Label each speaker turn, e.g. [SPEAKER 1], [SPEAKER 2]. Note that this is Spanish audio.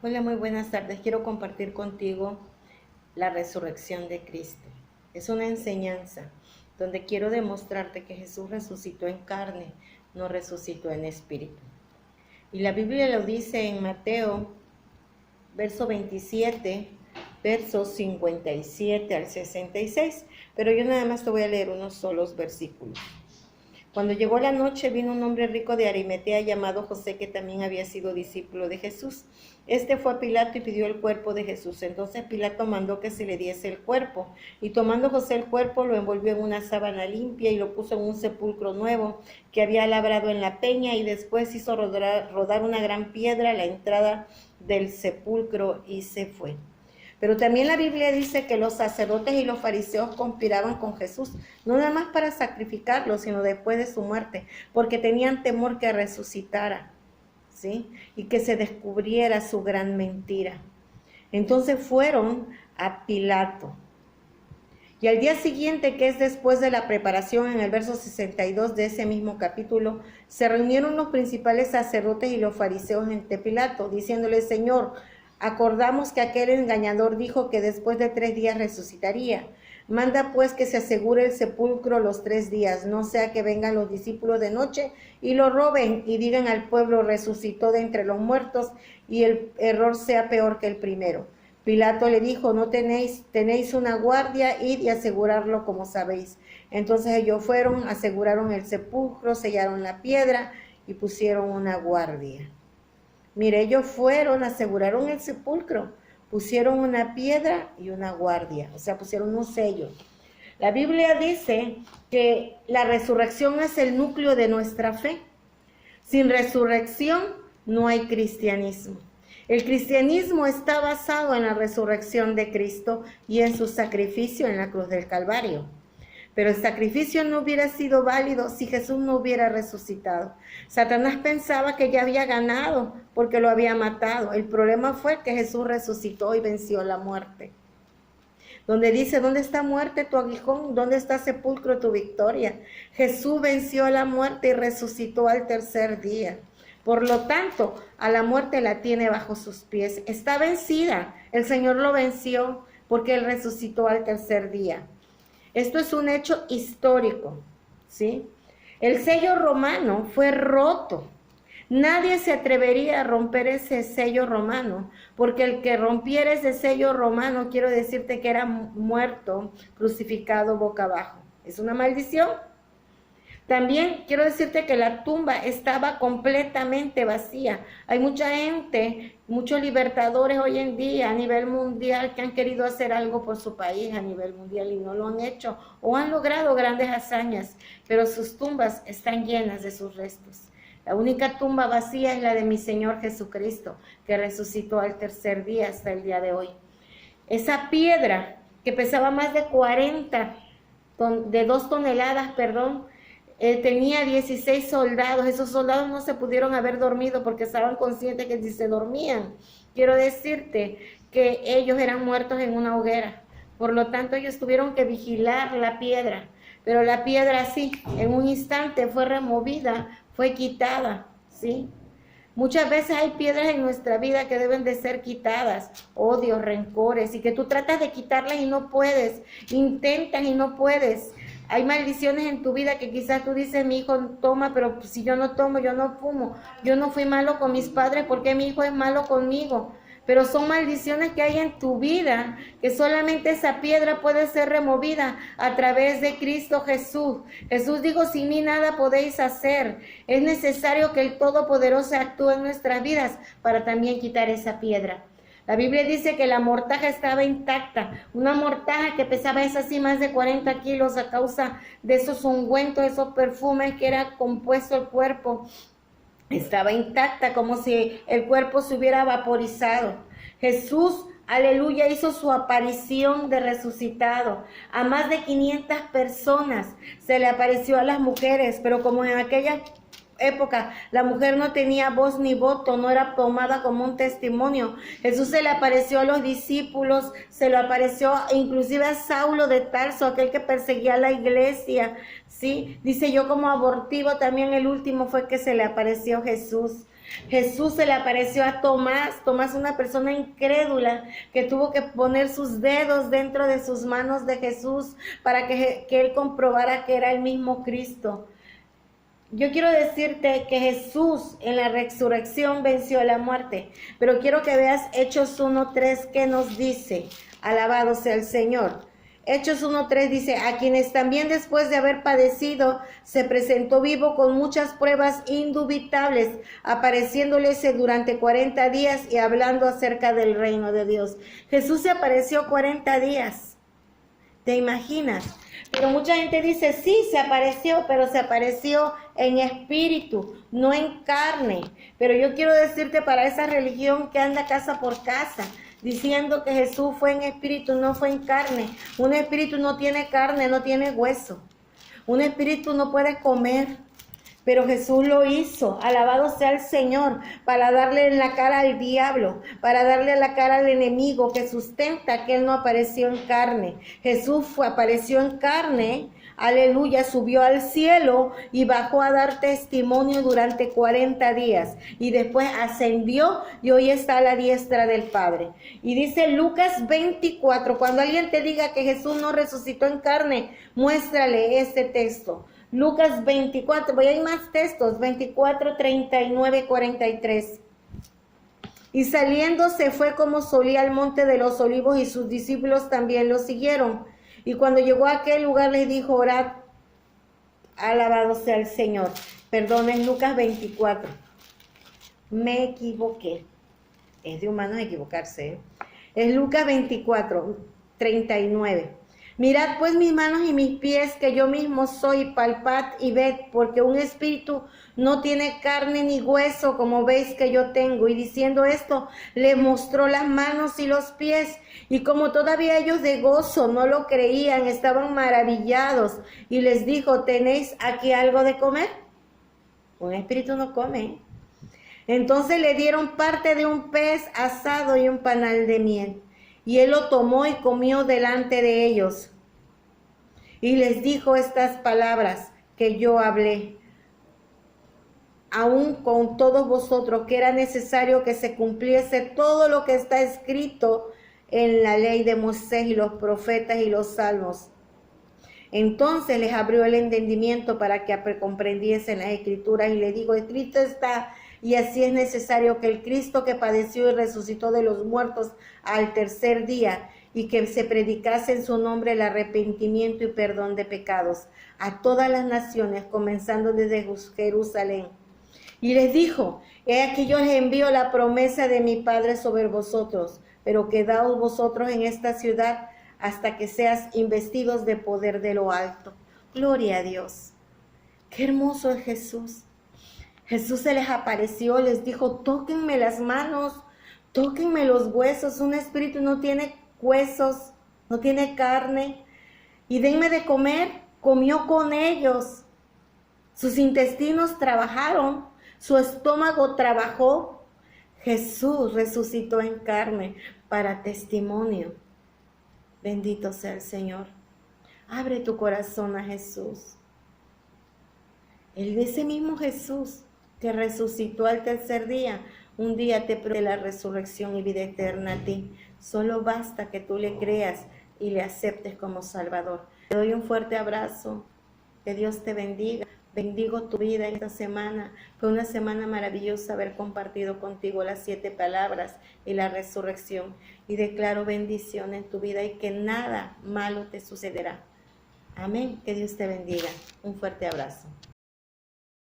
[SPEAKER 1] Hola, muy buenas tardes. Quiero compartir contigo la resurrección de Cristo. Es una enseñanza donde quiero demostrarte que Jesús resucitó en carne, no resucitó en espíritu. Y la Biblia lo dice en Mateo, verso 27, versos 57 al 66, pero yo nada más te voy a leer unos solos versículos. Cuando llegó la noche, vino un hombre rico de Arimatea llamado José, que también había sido discípulo de Jesús. Este fue a Pilato y pidió el cuerpo de Jesús. Entonces Pilato mandó que se le diese el cuerpo. Y tomando José el cuerpo, lo envolvió en una sábana limpia y lo puso en un sepulcro nuevo que había labrado en la peña, y después hizo rodar una gran piedra a la entrada del sepulcro y se fue. Pero también la Biblia dice que los sacerdotes y los fariseos conspiraban con Jesús, no nada más para sacrificarlo, sino después de su muerte, porque tenían temor que resucitara, ¿sí? Y que se descubriera su gran mentira. Entonces fueron a Pilato. Y al día siguiente, que es después de la preparación, en el verso 62 de ese mismo capítulo, se reunieron los principales sacerdotes y los fariseos ante Pilato, diciéndole: Señor, acordamos que aquel engañador dijo que después de 3 días resucitaría. Manda pues que se asegure el sepulcro los 3 días, no sea que vengan los discípulos de noche y lo roben y digan al pueblo: resucitó de entre los muertos, y el error sea peor que el primero. Pilato le dijo: no tenéis una guardia, id y asegurarlo como sabéis. Entonces ellos fueron, aseguraron el sepulcro, sellaron la piedra y pusieron una guardia. Mire, ellos fueron, aseguraron el sepulcro, pusieron una piedra y una guardia, o sea, pusieron un sello. La Biblia dice que la resurrección es el núcleo de nuestra fe. Sin resurrección no hay cristianismo. El cristianismo está basado en la resurrección de Cristo y en su sacrificio en la cruz del Calvario. Pero el sacrificio no hubiera sido válido si Jesús no hubiera resucitado. Satanás pensaba que ya había ganado porque lo había matado. El problema fue que Jesús resucitó y venció la muerte. Donde dice: ¿dónde está muerte tu aguijón? ¿Dónde está sepulcro tu victoria? Jesús venció la muerte y resucitó al tercer día. Por lo tanto, a la muerte la tiene bajo sus pies. Está vencida. El Señor lo venció porque Él resucitó al tercer día. Esto es un hecho histórico, ¿sí? El sello romano fue roto. Nadie se atrevería a romper ese sello romano, porque el que rompiera ese sello romano, quiero decirte que era muerto, crucificado boca abajo. ¿Es una maldición? También quiero decirte que la tumba estaba completamente vacía. Hay mucha gente, muchos libertadores hoy en día a nivel mundial que han querido hacer algo por su país a nivel mundial y no lo han hecho, o han logrado grandes hazañas, pero sus tumbas están llenas de sus restos. La única tumba vacía es la de mi Señor Jesucristo, que resucitó al tercer día hasta el día de hoy. Esa piedra que pesaba más de 2 toneladas, tenía 16 soldados. Esos soldados no se pudieron haber dormido porque estaban conscientes que si se dormían, quiero decirte que ellos eran muertos en una hoguera. Por lo tanto, ellos tuvieron que vigilar la piedra. Pero la piedra así, en un instante fue removida, fue quitada, ¿sí? Muchas veces hay piedras en nuestra vida que deben de ser quitadas, odios, rencores, y que tú tratas de quitarlas y no puedes, intentas y no puedes. Hay maldiciones en tu vida que quizás tú dices: mi hijo toma, pero si yo no tomo, yo no fumo, yo no fui malo con mis padres, ¿por qué mi hijo es malo conmigo? Pero son maldiciones que hay en tu vida, que solamente esa piedra puede ser removida a través de Cristo Jesús. Jesús dijo: sin mí nada podéis hacer. Es necesario que el Todopoderoso actúe en nuestras vidas para también quitar esa piedra. La Biblia dice que la mortaja estaba intacta, una mortaja que pesaba así más de 40 kilos a causa de esos ungüentos, esos perfumes que era compuesto el cuerpo. Estaba intacta, como si el cuerpo se hubiera vaporizado. Jesús, aleluya, hizo su aparición de resucitado. A más de 500 personas se le apareció a las mujeres, pero como en aquella época la mujer no tenía voz ni voto, no era tomada como un testimonio, Jesús se le apareció a los discípulos, se le apareció inclusive a Saulo de Tarso, aquel que perseguía a la iglesia, ¿sí? Dice: yo como abortivo también el último fue que se le apareció Jesús. Jesús se le apareció a Tomás, Tomás una persona incrédula que tuvo que poner sus dedos dentro de sus manos de Jesús para que él comprobara que era el mismo Cristo. Yo quiero decirte que Jesús en la resurrección venció la muerte, pero quiero que veas Hechos 1:3 que nos dice, alabado sea el Señor. Hechos 1:3 dice, a quienes también después de haber padecido, se presentó vivo con muchas pruebas indubitables, apareciéndoles durante 40 días y hablando acerca del reino de Dios. Jesús se apareció 40 días, ¿te imaginas? Pero mucha gente dice, sí, se apareció, pero se apareció en espíritu, no en carne. Pero yo quiero decirte para esa religión que anda casa por casa, diciendo que Jesús fue en espíritu, no fue en carne. Un espíritu no tiene carne, no tiene hueso. Un espíritu no puede comer. Pero Jesús lo hizo, alabado sea el Señor, para darle en la cara al diablo, para darle en la cara al enemigo que sustenta que Él no apareció en carne. Jesús apareció en carne, aleluya, subió al cielo y bajó a dar testimonio durante 40 días. Y después ascendió y hoy está a la diestra del Padre. Y dice Lucas 24, cuando alguien te diga que Jesús no resucitó en carne, muéstrale este texto. Lucas 24, voy a ir más textos, 24, 39, 43. Y saliendo se fue como solía al monte de los olivos y sus discípulos también lo siguieron. Y cuando llegó a aquel lugar les dijo, orad, alabado sea el Señor. Perdón, es Lucas 24. Me equivoqué. Es de humanos equivocarse, ¿eh? Es Lucas 24, 39. Mirad pues mis manos y mis pies, que yo mismo soy, palpad y ved, porque un espíritu no tiene carne ni hueso, como veis que yo tengo. Y diciendo esto, le mostró las manos y los pies. Y como todavía ellos de gozo no lo creían, estaban maravillados. Y les dijo, ¿tenéis aquí algo de comer? Un espíritu no come. Entonces le dieron parte de un pez asado y un panal de miel. Y él lo tomó y comió delante de ellos. Y les dijo estas palabras que yo hablé, aún con todos vosotros, que era necesario que se cumpliese todo lo que está escrito en la ley de Moisés y los profetas y los salmos. Entonces les abrió el entendimiento para que comprendiesen las escrituras y le digo, escrito está, y así es necesario que el Cristo que padeció y resucitó de los muertos al tercer día, y que se predicase en su nombre el arrepentimiento y perdón de pecados a todas las naciones, comenzando desde Jerusalén. Y les dijo, he aquí yo les envío la promesa de mi Padre sobre vosotros, pero quedaos vosotros en esta ciudad hasta que seas investidos de poder de lo alto. Gloria a Dios. Qué hermoso es Jesús. Jesús se les apareció, les dijo, tóquenme las manos, tóquenme los huesos. Un espíritu no tiene huesos, no tiene carne. Y denme de comer. Comió con ellos. Sus intestinos trabajaron, su estómago trabajó. Jesús resucitó en carne para testimonio. Bendito sea el Señor. Abre tu corazón a Jesús. Ese mismo Jesús que resucitó al tercer día, un día te promete la resurrección y vida eterna a ti. Solo basta que tú le creas y le aceptes como Salvador. Te doy un fuerte abrazo. Que Dios te bendiga. Bendigo tu vida esta semana. Fue una semana maravillosa haber compartido contigo las 7 palabras y la resurrección. Y declaro bendición en tu vida y que nada malo te sucederá. Amén. Que Dios te bendiga. Un fuerte abrazo.